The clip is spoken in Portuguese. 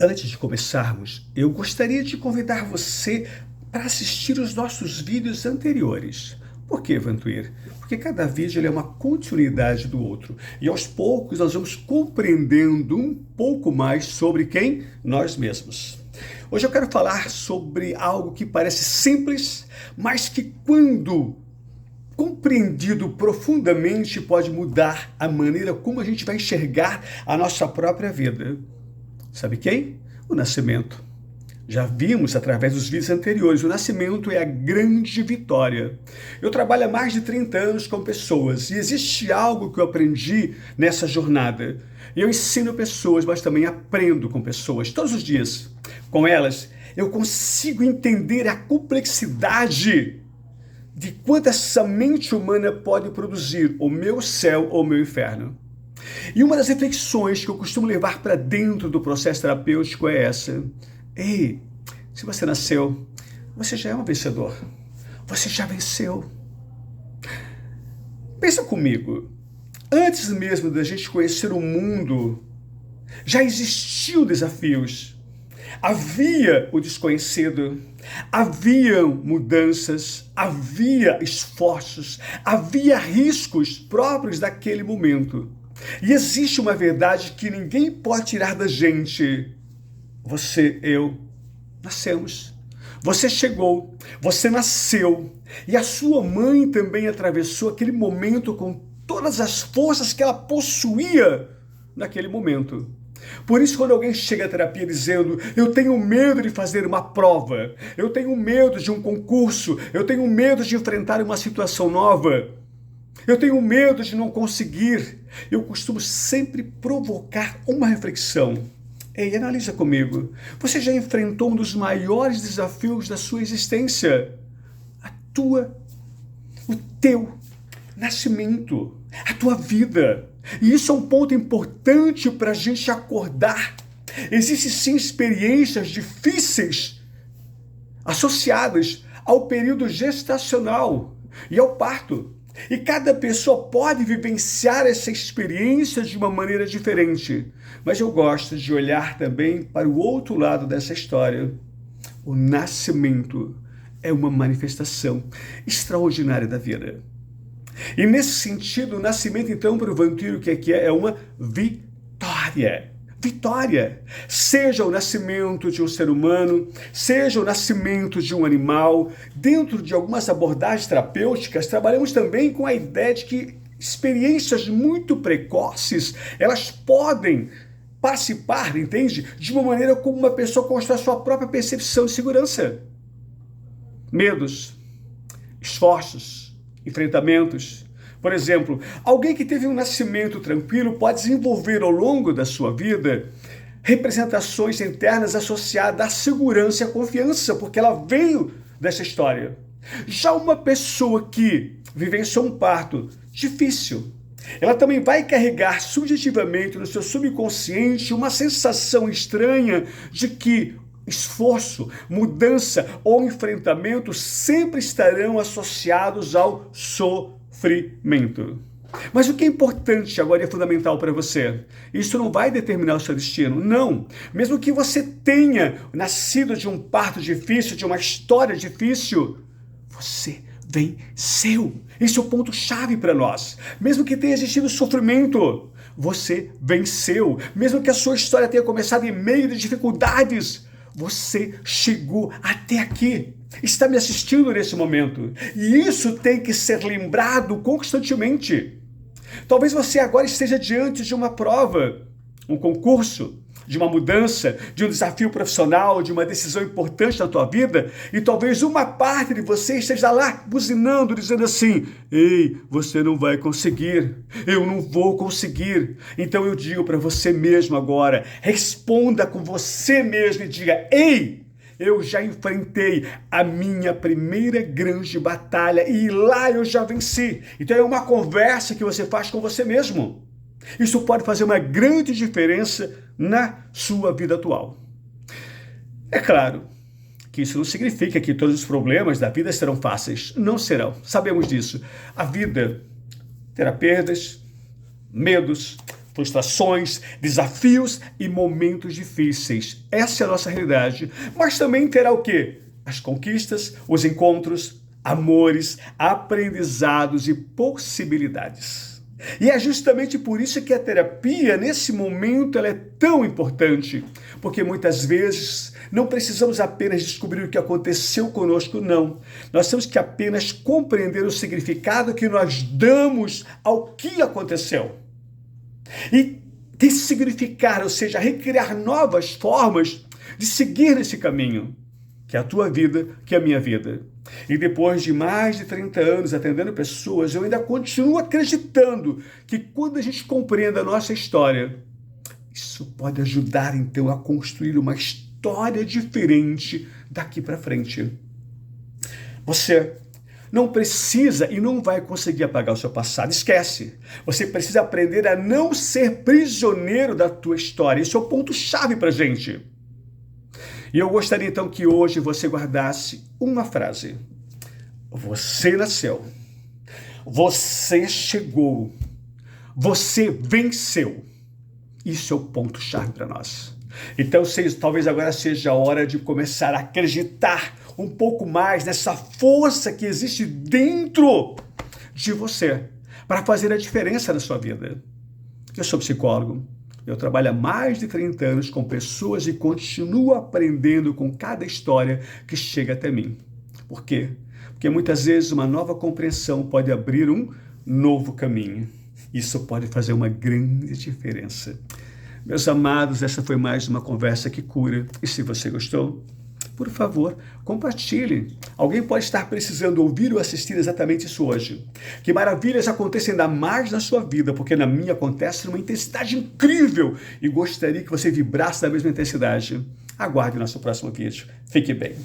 Antes de começarmos, eu gostaria de convidar você para assistir os nossos vídeos anteriores. Por que, Vantuir? Porque cada vídeo ele é uma continuidade do outro. E aos poucos nós vamos compreendendo um pouco mais sobre quem? Nós mesmos. Hoje eu quero falar sobre algo que parece simples, mas que quando compreendido profundamente pode mudar a maneira como a gente vai enxergar a nossa própria vida. Sabe quem? O nascimento. Já vimos através dos vídeos anteriores, o nascimento é a grande vitória. Eu trabalho há mais de 30 anos com pessoas e existe algo que eu aprendi nessa jornada. Eu ensino pessoas, mas também aprendo com pessoas todos os dias. Com elas, eu consigo entender a complexidade de quanto essa mente humana pode produzir o meu céu ou o meu inferno. E uma das reflexões que eu costumo levar para dentro do processo terapêutico é essa. Ei, se você nasceu, você já é um vencedor. Você já venceu. Pensa comigo. Antes mesmo da gente conhecer o mundo, já existiam desafios. Havia o desconhecido, havia mudanças, havia esforços, havia riscos próprios daquele momento. E existe uma verdade que ninguém pode tirar da gente. Você, eu, nascemos. Você chegou, você nasceu. E a sua mãe também atravessou aquele momento com todas as forças que ela possuía naquele momento. Por isso, quando alguém chega à terapia dizendo eu tenho medo de fazer uma prova, eu tenho medo de um concurso, eu tenho medo de enfrentar uma situação nova, eu tenho medo de não conseguir, eu costumo sempre provocar uma reflexão. Ei, analisa comigo. Você já enfrentou um dos maiores desafios da sua existência? O teu nascimento, a tua vida. E isso é um ponto importante para a gente acordar. Existem sim experiências difíceis associadas ao período gestacional e ao parto. E cada pessoa pode vivenciar essa experiência de uma maneira diferente. Mas eu gosto de olhar também para o outro lado dessa história. O nascimento é uma manifestação extraordinária da vida. E nesse sentido, o nascimento, então, para o Vantuir, o que é? É uma vitória. Vitória. Seja o nascimento de um ser humano, seja o nascimento de um animal. Dentro de algumas abordagens terapêuticas, trabalhamos também com a ideia de que experiências muito precoces, elas podem participar, entende? De uma maneira como uma pessoa constrói a sua própria percepção de segurança. Medos, esforços, enfrentamentos. Por exemplo, alguém que teve um nascimento tranquilo pode desenvolver ao longo da sua vida representações internas associadas à segurança e à confiança, porque ela veio dessa história. Já uma pessoa que vivenciou um parto difícil, ela também vai carregar subjetivamente no seu subconsciente uma sensação estranha de que esforço, mudança ou enfrentamento sempre estarão associados ao sofrimento. Mas o que é importante agora e é fundamental para você? Isso não vai determinar o seu destino, não. Mesmo que você tenha nascido de um parto difícil, de uma história difícil, você venceu. Esse é o ponto-chave para nós. Mesmo que tenha existido sofrimento, você venceu. Mesmo que a sua história tenha começado em meio de dificuldades, você chegou até aqui, está me assistindo nesse momento. E isso tem que ser lembrado constantemente. Talvez você agora esteja diante de uma prova, um concurso, de uma mudança, de um desafio profissional, de uma decisão importante na tua vida, e talvez uma parte de você esteja lá buzinando, dizendo assim: ei, você não vai conseguir, eu não vou conseguir. Então eu digo para você mesmo agora, responda com você mesmo e diga: ei, eu já enfrentei a minha primeira grande batalha e lá eu já venci. Então é uma conversa que você faz com você mesmo. Isso pode fazer uma grande diferença na sua vida atual. É claro que isso não significa que todos os problemas da vida serão fáceis. Não serão. Sabemos disso. A vida terá perdas, medos, frustrações, desafios e momentos difíceis. Essa é a nossa realidade. Mas também terá o quê? As conquistas, os encontros, amores, aprendizados e possibilidades. E é justamente por isso que a terapia, nesse momento, ela é tão importante. Porque muitas vezes não precisamos apenas descobrir o que aconteceu conosco, não. Nós temos que apenas compreender o significado que nós damos ao que aconteceu. E ressignificar, ou seja, recriar novas formas de seguir nesse caminho, que é a tua vida, que é a minha vida. E depois de mais de 30 anos atendendo pessoas, eu ainda continuo acreditando que quando a gente compreende a nossa história, isso pode ajudar então a construir uma história diferente daqui para frente. Você não precisa e não vai conseguir apagar o seu passado. Esquece. Você precisa aprender a não ser prisioneiro da tua história. Esse é o ponto-chave para a gente. E eu gostaria então que hoje você guardasse uma frase. Você nasceu. Você chegou. Você venceu. Isso é o ponto-chave para nós. Então, talvez agora seja a hora de começar a acreditar um pouco mais nessa força que existe dentro de você para fazer a diferença na sua vida. Eu sou psicólogo. Eu trabalho há mais de 30 anos com pessoas e continuo aprendendo com cada história que chega até mim. Por quê? Porque muitas vezes uma nova compreensão pode abrir um novo caminho. Isso pode fazer uma grande diferença. Meus amados, essa foi mais uma conversa que cura. E se você gostou, por favor, compartilhe. Alguém pode estar precisando ouvir ou assistir exatamente isso hoje. Que maravilhas aconteçam ainda mais na sua vida, porque na minha acontece numa intensidade incrível e gostaria que você vibrasse da mesma intensidade. Aguarde o nosso próximo vídeo. Fique bem.